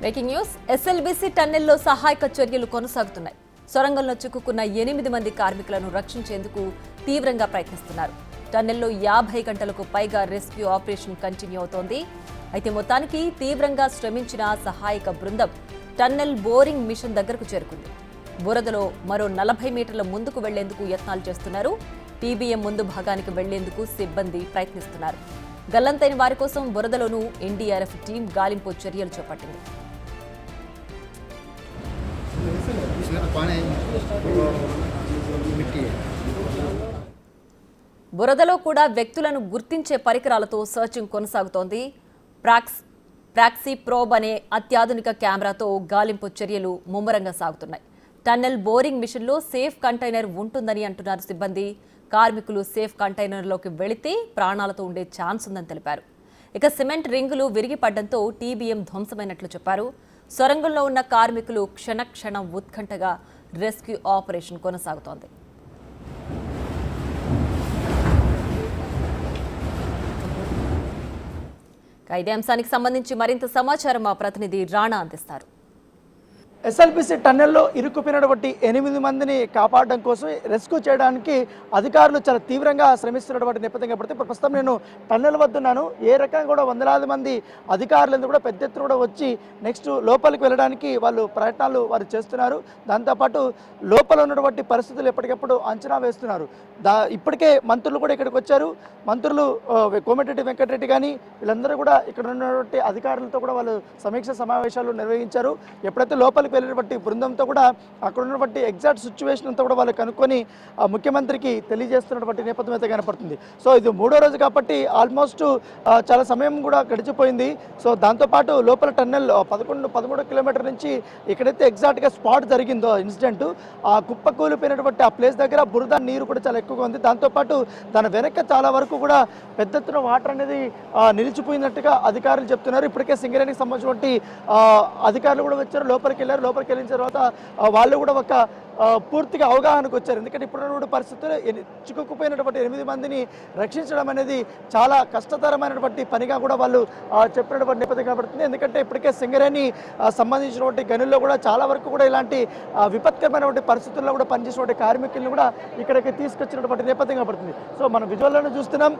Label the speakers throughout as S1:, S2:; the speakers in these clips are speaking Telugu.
S1: Breaking news. ఎస్ఎల్బీసీ టన్నెల్లో సహాయక చర్యలు కొనసాగుతున్నాయి. సొరంగంలో చిక్కుకున్న 8 మంది కార్మికులను రక్షించేందుకు తీవ్రంగా ప్రయత్నిస్తున్నారు. టన్నెల్లో 50 గంటలకు పైగా రెస్క్యూ ఆపరేషన్ కంటిన్యూ అవుతోంది. అయితే మొత్తానికి తీవ్రంగా శ్రమించిన సహాయక బృందం టన్నెల్ బోరింగ్ మిషన్ దగ్గరకు చేరుకుంది. బురదలో మరో 40 మీటర్ల ముందుకు వెళ్లేందుకు యత్నాలు చేస్తున్నారు. టీబీఎం ముందు భాగానికి వెళ్లేందుకు సిబ్బంది ప్రయత్నిస్తున్నారు. గల్లంతైన వారి కోసం బురదలోనూ ఎన్డీఆర్ఎఫ్ టీం గాలింపు చర్యలు చేపట్టింది. బురదలో కూడా వ్యక్తులను గుర్తించే పరికరాలతో సర్చింగ్ కొనసాగుతోంది. ప్రాక్సీ ప్రోబ్ అనే అత్యాధునిక కెమెరాతో గాలింపు చర్యలు ముమ్మరంగా సాగుతున్నాయి. టన్నెల్ బోరింగ్ మిషన్లో సేఫ్ కంటైనర్ ఉంటుందని అంటున్నారు సిబ్బంది. కార్మికులు సేఫ్ కంటైనర్లోకి వెళితే ప్రాణాలతో ఉండే ఛాన్స్ ఉందని తెలిపారు. ఇక సిమెంట్ రింగులు విరిగిపడడంతో టీబీఎం ధ్వంసమైనట్లు చెప్పారు. సొరంగంలో ఉన్న కార్మికులు క్షణక్షణం ఉత్కంఠగా రెస్క్యూ ఆపరేషన్ కొనసాగుతోంది. ఇదే అంశానికి సంబంధించి మరింత సమాచారం మా ప్రతినిధి రాణా అందిస్తారు.
S2: ఎస్ఎల్బీసీ టన్నెల్లో ఇరుక్కుపోయినటువంటి 8 మందిని కాపాడడం కోసం రెస్క్యూ చేయడానికి అధికారులు చాలా తీవ్రంగా శ్రమిస్తున్నటువంటి నేపథ్యంగా పడితే ఇప్పుడు ప్రస్తుతం నేను టన్నెల్ వద్ద ఉన్నాను. ఏ రకంగా కూడా వందలాది మంది అధికారులందరూ కూడా పెద్ద ఎత్తున కూడా వచ్చి నెక్స్ట్ లోపలికి వెళ్ళడానికి వాళ్ళు ప్రయత్నాలు వారు చేస్తున్నారు. దాంతోపాటు లోపల ఉన్నటువంటి పరిస్థితులు ఎప్పటికప్పుడు అంచనా వేస్తున్నారు. ఇప్పటికే మంత్రులు కూడా ఇక్కడికి వచ్చారు. మంత్రులు కోమటిరెడ్డి వెంకటరెడ్డి కానీ వీళ్ళందరూ కూడా ఇక్కడ ఉన్నటువంటి అధికారులతో కూడా వాళ్ళు సమీక్ష సమావేశాలు నిర్వహించారు. ఎప్పుడైతే లోపలికి వెళ్ళినటువంటి బృందంతో కూడా అక్కడ ఉన్నటువంటి ఎగ్జాక్ట్ సిచ్యువేషన్ అంతా కూడా వాళ్ళు కనుక్కొని ముఖ్యమంత్రికి తెలియజేస్తున్నటువంటి నేపథ్యం అయితే కనపడుతుంది. సో ఇది 3వ రోజు కాబట్టి ఆల్మోస్ట్ చాలా సమయం కూడా గడిచిపోయింది. సో దాంతోపాటు లోపల టన్నెల్ 13 కిలోమీటర్ నుంచి ఎక్కడైతే ఎగ్జాక్ట్గా స్పాట్ జరిగిందో ఇన్సిడెంట్ ఆ కుప్ప కూలిపోయినటువంటి ఆ ప్లేస్ దగ్గర బురద నీరు కూడా చాలా ఎక్కువగా ఉంది. దాంతోపాటు దాని వెనక చాలా వరకు కూడా పెద్ద ఎత్తున వాటర్ అనేది నిలిచిపోయినట్టుగా అధికారులు చెప్తున్నారు. ఇప్పటికే సింగరేణికి సంబంధించినటువంటి అధికారులు కూడా వచ్చారు, లోపలికి వెళ్ళారు. లోపలికి వెళ్ళిన తర్వాత వాళ్ళు కూడా ఒక పూర్తిగా అవగాహనకు వచ్చారు. ఎందుకంటే ఇప్పుడున్నటువంటి పరిస్థితుల్లో చిక్కుకుపోయినటువంటి 8 మందిని రక్షించడం అనేది చాలా కష్టతరమైనటువంటి పనిగా కూడా వాళ్ళు చెప్పినటువంటి నేపథ్యం కనబడుతుంది. ఎందుకంటే ఇప్పటికే సింగరేణి సంబంధించినటువంటి గనుల్లో కూడా చాలా వరకు కూడా ఇలాంటి విపత్కరమైనటువంటి పరిస్థితుల్లో కూడా పనిచేసినటువంటి కార్మికులను కూడా ఇక్కడికి తీసుకొచ్చినటువంటి నేపథ్యం కనబడుతుంది. సో మనం విజువల్లోనే చూస్తున్నాం.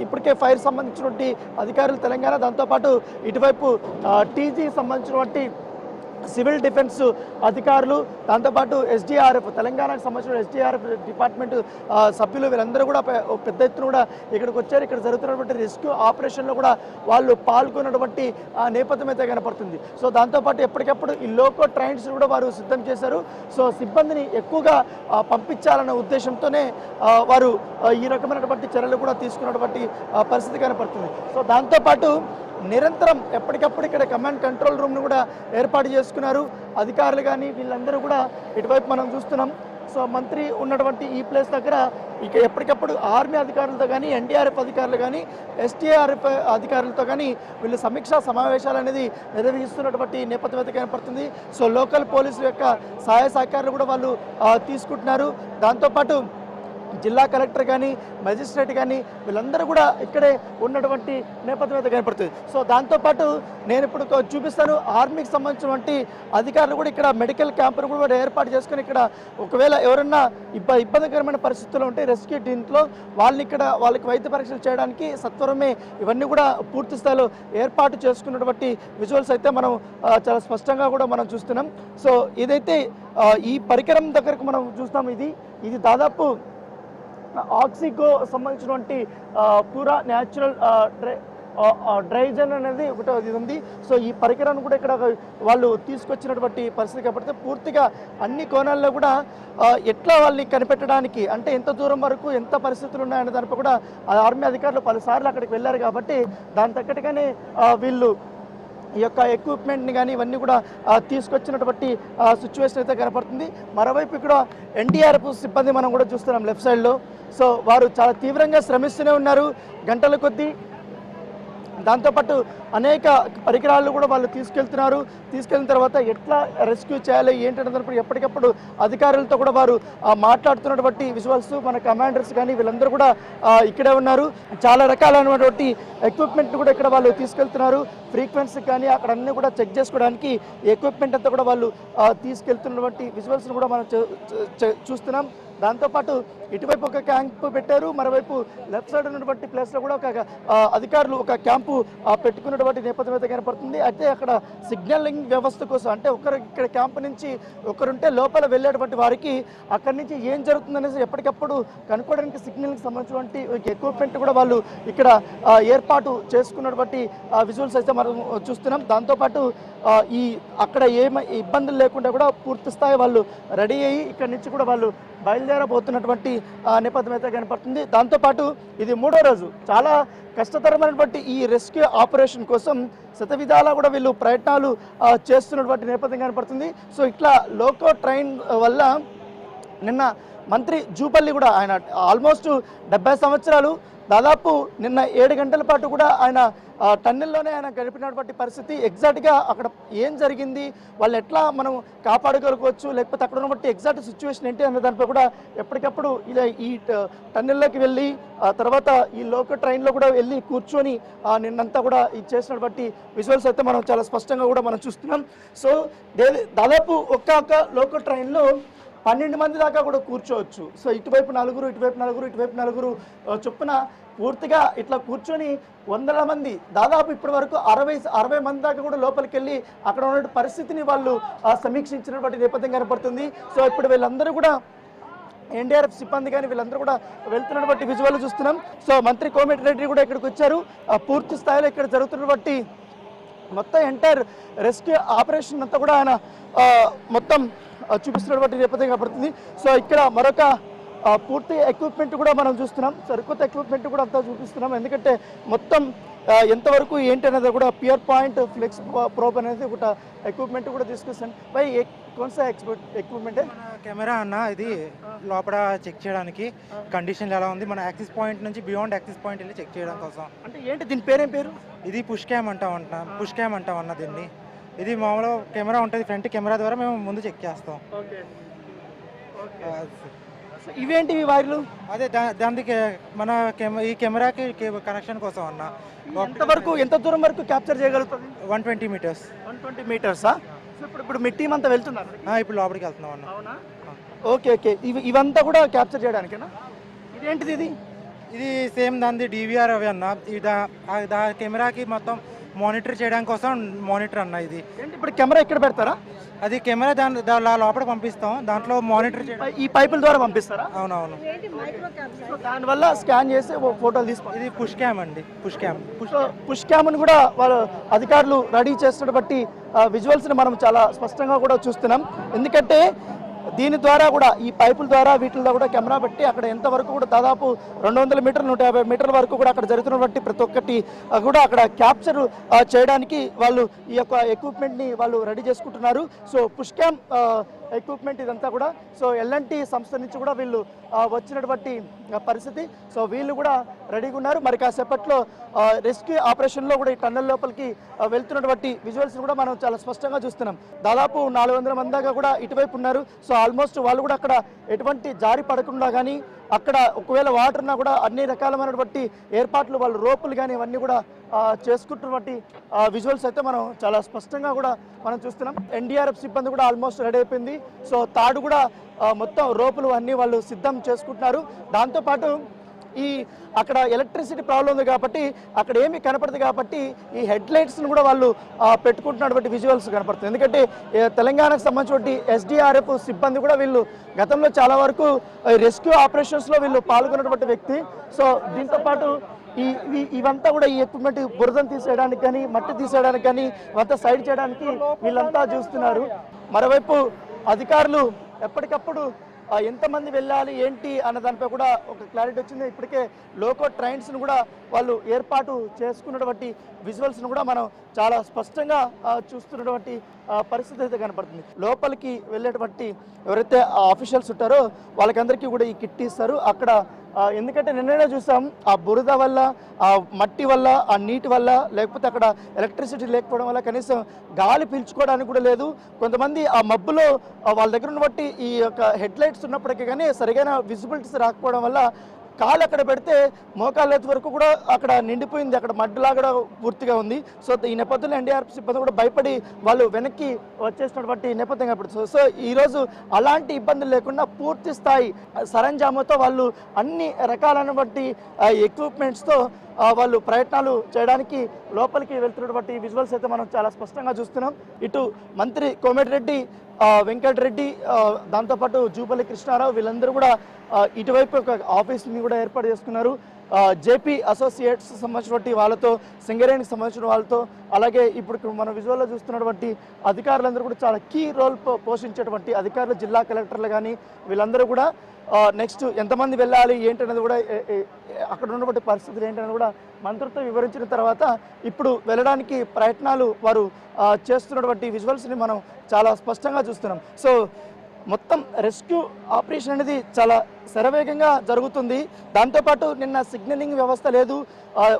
S2: ఇప్పటికే ఫైర్ సంబంధించినటువంటి అధికారులు తెలంగాణ, దాంతోపాటు ఇటువైపు టీజీ సంబంధించినటువంటి సివిల్ డిఫెన్స్ అధికారులు, దాంతోపాటు ఎస్డీఆర్ఎఫ్ తెలంగాణకు సంబంధించిన ఎస్డీఆర్ఎఫ్ డిపార్ట్మెంట్ సభ్యులు వీళ్ళందరూ కూడా పెద్ద ఎత్తున కూడా ఇక్కడికి వచ్చారు. ఇక్కడ జరుగుతున్నటువంటి రెస్క్యూ ఆపరేషన్లో కూడా వాళ్ళు పాల్గొన్నటువంటి నేపథ్యం అయితే కనపడుతుంది. సో దాంతోపాటు ఎప్పటికప్పుడు ఈ లోకో ట్రైన్స్ కూడా వారు సిద్ధం చేశారు. సో సిబ్బందిని ఎక్కువగా పంపించాలన్న ఉద్దేశంతోనే వారు ఈ రకమైనటువంటి చర్యలు కూడా తీసుకున్నటువంటి పరిస్థితి కనపడుతుంది. సో దాంతోపాటు నిరంతరం ఎప్పటికప్పుడు ఇక్కడ కమాండ్ కంట్రోల్ రూమ్ను కూడా ఏర్పాటు చేసుకున్నారు అధికారులు కానీ వీళ్ళందరూ కూడా. ఇటువైపు మనం చూస్తున్నాం. సో మంత్రి ఉన్నటువంటి ఈ ప్లేస్ దగ్గర ఇక ఎప్పటికప్పుడు ఆర్మీ అధికారులతో కానీ, ఎన్డీఆర్ఎఫ్ అధికారులు కానీ, ఎస్టీఆర్ఎఫ్ అధికారులతో కానీ వీళ్ళు సమీక్షా సమావేశాలు అనేది నిర్వహిస్తున్నటువంటి నేపథ్యం అయితే కనపడుతుంది. సో లోకల్ పోలీసుల యొక్క సహాయ సహకారాలు కూడా వాళ్ళు తీసుకుంటున్నారు. దాంతోపాటు జిల్లా కలెక్టర్ కానీ, మెజిస్ట్రేట్ కానీ వీళ్ళందరూ కూడా ఇక్కడే ఉన్నటువంటి నేపథ్యం అయితే కనపడుతుంది. సో దాంతోపాటు నేను ఇప్పుడు చూపిస్తాను ఆర్మీకి సంబంధించినటువంటి అధికారులు కూడా ఇక్కడ మెడికల్ క్యాంపును కూడా ఏర్పాటు చేసుకుని ఇక్కడ ఒకవేళ ఎవరన్నా ఇబ్బందికరమైన పరిస్థితుల్లో ఉంటే రెస్క్యూ టీంలో వాళ్ళకి వైద్య పరీక్షలు చేయడానికి సత్వరమే ఇవన్నీ కూడా పూర్తి స్థాయిలో ఏర్పాటు చేసుకున్నటువంటి విజువల్స్ అయితే మనం చాలా స్పష్టంగా కూడా మనం చూస్తున్నాం. సో ఇదైతే ఈ పరికరం దగ్గరకు మనం చూస్తాం. ఇది దాదాపు ఆక్సికో సంబంధించినటువంటి పూరా న్యాచురల్ డ్రైజన్ అనేది ఒకటి ఉంది. సో ఈ పరికరాన్ని కూడా ఇక్కడ వాళ్ళు తీసుకొచ్చినటువంటి పరిస్థితి కాబట్టి పూర్తిగా అన్ని కోణాల్లో కూడా ఎట్లా వాళ్ళని కనిపెట్టడానికి అంటే ఎంత దూరం వరకు ఎంత పరిస్థితులు ఉన్నాయనే దానిపై కూడా ఆర్మీ అధికారులు పలుసార్లు అక్కడికి వెళ్ళారు కాబట్టి దాని తగ్గట్టుగానే వీళ్ళు ఈ యొక్క ఎక్విప్మెంట్ని కానీ ఇవన్నీ కూడా తీసుకొచ్చినటువంటి సిచ్యువేషన్ అయితే కనపడుతుంది. మరోవైపు ఇక్కడ ఎన్డీఆర్ఎఫ్ సిబ్బంది మనం కూడా చూస్తున్నాం లెఫ్ట్ సైడ్లో. సో వారు చాలా తీవ్రంగా శ్రమిస్తూనే ఉన్నారు. గంటల కొద్దీ దాంతోపాటు అనేక పరికరాలు కూడా వాళ్ళు తీసుకెళ్ళిన తర్వాత ఎట్లా రెస్క్యూ చేయాలి ఏంటంటే ఎప్పటికప్పుడు అధికారులతో కూడా వారు మాట్లాడుతున్నటువంటి విజువల్స్ మన కమాండర్స్ కానీ వీళ్ళందరూ కూడా ఇక్కడే ఉన్నారు. చాలా రకాలైనటువంటి ఎక్విప్మెంట్ కూడా ఇక్కడ వాళ్ళు తీసుకెళ్తున్నారు. ఫ్రీక్వెన్సీ కానీ అక్కడ అన్నీ కూడా చెక్ చేసుకోవడానికి ఎక్విప్మెంట్ అంతా కూడా వాళ్ళు తీసుకెళ్తున్నటువంటి విజువల్స్ని కూడా మనం చూస్తున్నాం. దాంతోపాటు ఇటువైపు ఒక క్యాంపు పెట్టారు, మరోవైపు లెఫ్ట్ సైడ్ ఉన్నటువంటి ప్లేస్లో కూడా ఒక అధికారులు ఒక క్యాంపు పెట్టుకున్నటువంటి నేపథ్యం అయితే కనపడుతుంది. అయితే అక్కడ సిగ్నలింగ్ వ్యవస్థ కోసం అంటే ఇక్కడ క్యాంపు నుంచి ఒకరుంటే లోపల వెళ్ళేటువంటి వారికి అక్కడి నుంచి ఏం జరుగుతుందనేసి ఎప్పటికప్పుడు కనుక్కోవడానికి సిగ్నలింగ్ సంబంధించినటువంటి ఎక్విప్మెంట్ కూడా వాళ్ళు ఇక్కడ ఏర్పాటు చేసుకున్నటువంటి విజువల్స్ అయితే మనం చూస్తున్నాం. దాంతోపాటు ఈ అక్కడ ఏమి ఇబ్బందులు లేకుండా కూడా పూర్తి స్థాయి వాళ్ళు రెడీ అయ్యి ఇక్కడి నుంచి కూడా వాళ్ళు బయలుదేరబోతున్నటువంటి నేపథ్యం అయితే కనపడుతుంది. దాంతోపాటు ఇది 3వ రోజు. చాలా కష్టతరమైనటువంటి ఈ రెస్క్యూ ఆపరేషన్ కోసం శతవిధాలా కూడా వీళ్ళు ప్రయత్నాలు చేస్తున్నటువంటి నేపథ్యం కనపడుతుంది. సో ఇట్లా లోకో ట్రైన్ వల్ల నిన్న మంత్రి జూపల్లి కూడా ఆయన ఆల్మోస్ట్ 70 సంవత్సరాలు దాదాపు నిన్న 7 గంటల పాటు కూడా ఆయన టన్నెల్లోనే ఆయన గడిపినటువంటి పరిస్థితి. ఎగ్జాక్ట్గా అక్కడ ఏం జరిగింది, వాళ్ళు ఎట్లా మనం కాపాడుకోవచ్చు, లేకపోతే అక్కడ ఉన్నటువంటి ఎగ్జాక్ట్ సిచ్యువేషన్ ఏంటి అనే దానిపై కూడా ఎప్పటికప్పుడు ఇలా ఈ టన్నెల్లోకి వెళ్ళి తర్వాత ఈ లోకల్ ట్రైన్లో కూడా వెళ్ళి కూర్చొని నిన్నంతా కూడా చేసినటువంటి విజువల్స్ అయితే మనం చాలా స్పష్టంగా కూడా మనం చూస్తున్నాం. సో దాదాపు ఒక్క లోకల్ ట్రైన్లో 12 మంది దాకా కూడా కూర్చోవచ్చు. సో ఇటువైపు నలుగురు చొప్పున పూర్తిగా ఇట్లా కూర్చొని వందల మంది దాదాపు ఇప్పటి వరకు 60 మంది దాకా కూడా లోపలికి వెళ్ళి అక్కడ ఉన్న పరిస్థితిని వాళ్ళు సమీక్షించినటువంటి నేపథ్యం కనపడుతుంది. సో ఇప్పుడు వీళ్ళందరూ కూడా ఎన్డీఆర్ఎఫ్ సిబ్బంది కానీ వీళ్ళందరూ కూడా వెళ్తున్నటువంటి విజువల్ చూస్తున్నాం. సో మంత్రి కోమటిరెడ్డి కూడా ఇక్కడికి వచ్చారు. పూర్తి స్థాయిలో ఇక్కడ జరుగుతున్నటువంటి మొత్తం ఎంటైర్ రెస్క్యూ ఆపరేషన్ అంతా కూడా ఆయన మొత్తం చూపిస్తున్నటువంటి నేపథ్యం కనపడుతుంది. సో ఇక్కడ మరొక పూర్తి ఎక్విప్మెంట్ కూడా మనం చూస్తున్నాం. సరికొత్త ఎక్విప్మెంట్ కూడా అంతా చూపిస్తున్నాం. ఎందుకంటే మొత్తం ఎంతవరకు ఏంటి అనేది కూడా పియర్ పాయింట్ ఫ్లెక్స్ ప్రోబ్ అనేది ఒక ఎక్విప్మెంట్ కూడా తీసుకొస్తాను. పై ఎక్విప్మెంట్
S3: కెమెరా అన్న ఇది లోపల చెక్ చేయడానికి కండిషన్ ఎలా ఉంది, మన యాక్సిస్ పాయింట్ నుంచి బియాండ్ యాక్సిస్ పాయింట్ వెళ్ళి చెక్ చేయడం కోసం.
S2: అంటే ఏంటి దీని పేరేం పేరు?
S3: ఇది పుష్ క్యామ్ అంటాం అన్న దీన్ని. ఇది మామూలు కెమెరా ఉంటుంది, ఫ్రంట్ కెమెరా ద్వారా మేము ముందు చెక్ చేస్తాం.
S2: ఇవేంటివి వైర్లు?
S3: అదే దానికి మన ఈ కెమెరాకి కనెక్షన్ కోసం అన్న.
S2: ఎంత దూరం వరకు క్యాప్చర్ చేయగలుగుతుంది?
S3: 120 మీటర్స్.
S2: 120 మీటర్సా? ఇప్పుడు మీ టీం అంతా వెళ్తున్నారు?
S3: ఇప్పుడు లోపలికి వెళ్తున్నాం అన్న.
S2: ఓకే. ఇవంతా కూడా క్యాప్చర్ చేయడానికేనా? ఇదేంటిది?
S3: ఇది సేమ్ దాని DVR అవి అన్న. ఇది కెమెరాకి మొత్తం మానిటర్ చేయడానికి కోసం మానిటర్ అన్న. ఇది
S2: ఇప్పుడు కెమెరా ఇక్కడ పెడతారా?
S3: అది కెమెరా దాని లోపల పంపిస్తాం, దాంట్లో మానిటర్
S2: ఈ పైపుల ద్వారా పంపిస్తారా?
S3: అవునవును.
S2: దానివల్ల స్కాన్ చేసి ఫోటోలు తీసుకో.
S3: ఇది పుష్ క్యామ్ అండి.
S2: పుష్ క్యామ్ని కూడా వాళ్ళు అధికారులు రెడీ చేస్తున్నటువంటి విజువల్స్ని మనం చాలా స్పష్టంగా కూడా చూస్తున్నాం. ఎందుకంటే దీని ద్వారా కూడా ఈ పైపుల ద్వారా వీటిల్లో కూడా కెమెరా పెట్టి అక్కడ ఎంతవరకు కూడా దాదాపు 200 మీటర్లు 150 మీటర్ల వరకు కూడా అక్కడ జరుగుతున్నటువంటి ప్రతి ఒక్కటి కూడా అక్కడ క్యాప్చర్ చేయడానికి వాళ్ళు ఈ యొక్క ఎక్విప్మెంట్ని వాళ్ళు రెడీ చేసుకుంటున్నారు. సో పుష్ క్యామ్ ఎక్విప్మెంట్ ఇదంతా కూడా సో ఎల్ఎన్టీ సంస్థ నుంచి కూడా వీళ్ళు వచ్చినటువంటి పరిస్థితి. సో వీళ్ళు కూడా రెడీగా ఉన్నారు. మరి కాసేపట్లో రెస్క్యూ ఆపరేషన్లో కూడా ఈ టన్నెల్ లోపలికి వెళ్తున్నటువంటి విజువల్స్ కూడా మనం చాలా స్పష్టంగా చూస్తున్నాం. దాదాపు 400 మంది దాకా కూడా ఇటువైపు ఉన్నారు. సో ఆల్మోస్ట్ వాళ్ళు కూడా అక్కడ ఎటువంటి జారి పడకుండా కానీ అక్కడ ఒకవేళ వాటర్ ఉన్నా కూడా అన్ని రకాలమైనటువంటి ఏర్పాట్లు వాళ్ళు రోపులు కానీ ఇవన్నీ కూడా చేసుకుంటున్నటువంటి విజువల్స్ అయితే మనం చాలా స్పష్టంగా కూడా మనం చూస్తున్నాం. ఎన్డీఆర్ఎఫ్ సిబ్బంది కూడా ఆల్మోస్ట్ రెడీ అయిపోయింది. సో తాడు కూడా మొత్తం రోపులు అన్నీ వాళ్ళు సిద్ధం చేసుకుంటున్నారు. దాంతోపాటు ఈ అక్కడ ఎలక్ట్రిసిటీ ప్రాబ్లం ఉంది కాబట్టి అక్కడ ఏమీ కనపడదు కాబట్టి ఈ హెడ్ లైట్స్ను కూడా వాళ్ళు పెట్టుకుంటున్నటువంటి విజువల్స్ కనపడుతుంది. ఎందుకంటే తెలంగాణకు సంబంధించిన SDRF సిబ్బంది కూడా వీళ్ళు గతంలో చాలా వరకు రెస్క్యూ ఆపరేషన్స్లో వీళ్ళు పాల్గొన్నటువంటి వ్యక్తి. సో దీంతో పాటు ఇవంతా కూడా ఈ ఎక్విప్మెంట్ బురదను తీసేయడానికి కానీ మట్టి తీసేయడానికి కానీ ఇవంతా సైడ్ చేయడానికి వీళ్ళంతా చూస్తున్నారు. మరోవైపు అధికారులు ఎప్పటికప్పుడు ఎంతమంది వెళ్ళాలి ఏంటి అన్న దానిపై కూడా ఒక క్లారిటీ వచ్చింది. ఇప్పటికే లోకో ట్రైన్స్ను కూడా వాళ్ళు ఏర్పాటు చేసుకున్నటువంటి విజువల్స్ను కూడా మనం చాలా స్పష్టంగా చూస్తున్నటువంటి పరిస్థితి అయితే కనపడుతుంది. లోపలికి వెళ్ళేటువంటి ఎవరైతే ఆఫీషియల్స్ ఉంటారో వాళ్ళకందరికీ కూడా ఈ కిట్ ఇస్తారు. అక్కడ ఎందుకంటే నిన్ననే చూసాం ఆ బురద వల్ల, ఆ మట్టి వల్ల, ఆ నీటి వల్ల, లేకపోతే అక్కడ ఎలక్ట్రిసిటీ లేకపోవడం వల్ల కనీసం గాలి పీల్చుకోవడానికి కూడా లేదు. కొంతమంది ఆ మబ్బులో వాళ్ళ దగ్గర ఉన్న బట్టి ఈ యొక్క హెడ్ లైట్స్ ఉన్నప్పటికీ కానీ సరిగైన విజిబిలిటీస్ రాకపోవడం వల్ల కాలు అక్కడ పెడితే మోకాళ్ళెత్తు వరకు కూడా అక్కడ నిండిపోయింది, అక్కడ మడ్డులా కూడా పూర్తిగా ఉంది. సో ఈ నేపథ్యంలో ఎన్డీఆర్ఎఫ్ సిబ్బంది కూడా భయపడి వాళ్ళు వెనక్కి వచ్చేసినటువంటి నేపథ్యం కనపడుతుంది. సో ఈరోజు అలాంటి ఇబ్బందులు లేకుండా పూర్తి స్థాయి సరంజామాతో వాళ్ళు అన్ని రకాలైనటువంటి ఎక్విప్మెంట్స్తో వాళ్ళు ప్రయత్నాలు చేయడానికి లోపలికి వెళ్తున్నటువంటి విజువల్స్ అయితే మనం చాలా స్పష్టంగా చూస్తున్నాం. ఇటు మంత్రి కోమటిరెడ్డి వెంకటరెడ్డి, దాంతోపాటు జూపల్లి కృష్ణారావు వీళ్ళందరూ కూడా ఇటువైపు ఒక ఆఫీస్ని కూడా ఏర్పాటు చేసుకున్నారు. జేపీ అసోసియేట్స్ సంబంధించినటువంటి వాళ్ళతో, సింగరేణికి సంబంధించిన వాళ్ళతో, అలాగే ఇప్పుడు మన విజువల్లో చూస్తున్నటువంటి అధికారులందరూ కూడా చాలా కీ రోల్ పోషించేటువంటి అధికారులు, జిల్లా కలెక్టర్లు కానీ వీళ్ళందరూ కూడా నెక్స్ట్ ఎంతమంది వెళ్ళాలి ఏంటనేది కూడా అక్కడ ఉన్నటువంటి పరిస్థితులు ఏంటనేది కూడా మంత్రితో వివరించిన తర్వాత ఇప్పుడు వెళ్ళడానికి ప్రయత్నాలు వారు చేస్తున్నటువంటి విజువల్స్ని మనం చాలా స్పష్టంగా చూస్తున్నాం. సో మొత్తం రెస్క్యూ ఆపరేషన్ అనేది చాలా శరవేగంగా జరుగుతుంది. దాంతోపాటు నిన్న సిగ్నలింగ్ వ్యవస్థ లేదు,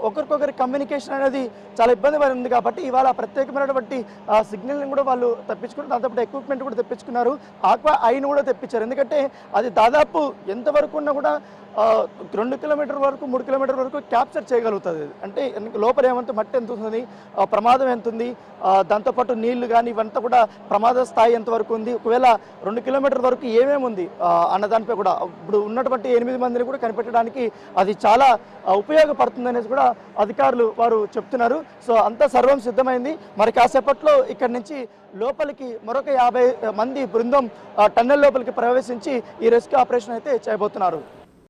S2: ఒకరికొకరి కమ్యూనికేషన్ అనేది చాలా ఇబ్బంది పడింది కాబట్టి ఇవాళ ప్రత్యేకమైనటువంటి సిగ్నల్ని కూడా వాళ్ళు తెప్పించుకున్నారు. దాంతోపాటు ఎక్విప్మెంట్ కూడా తెప్పించుకున్నారు, ఆక్వా ఐని కూడా తెప్పించారు. ఎందుకంటే అది దాదాపు ఎంతవరకు ఉన్నా కూడా 2 కిలోమీటర్ వరకు 3 కిలోమీటర్ వరకు క్యాప్చర్ చేయగలుగుతుంది. అంటే లోపల ఏమంత మట్టి ఎంత ఉంది, ప్రమాదం ఎంత ఉంది, దాంతోపాటు నీళ్లు కానీ ఇవంతా కూడా ప్రమాద స్థాయి ఎంతవరకు ఉంది, ఒకవేళ 2 కిలోమీటర్ వరకు ఏమేమి ఉంది అన్నదానిపై కూడా ఇప్పుడు ఉన్నటువంటి 8 మందిని కూడా కనిపెట్టడానికి అది చాలా ఉపయోగపడుతుంది అనేసి కూడా అధికారులు వారు చెప్తున్నారు. సో అంతా సర్వం సిద్ధమైంది. మరి కాసేపట్లో ఇక్కడి నుంచి లోపలికి మరొక 50 మంది బృందం టన్నెల్ లోపలికి ప్రవేశించి ఈ రెస్క్యూ ఆపరేషన్ అయితే చేయబోతున్నారు.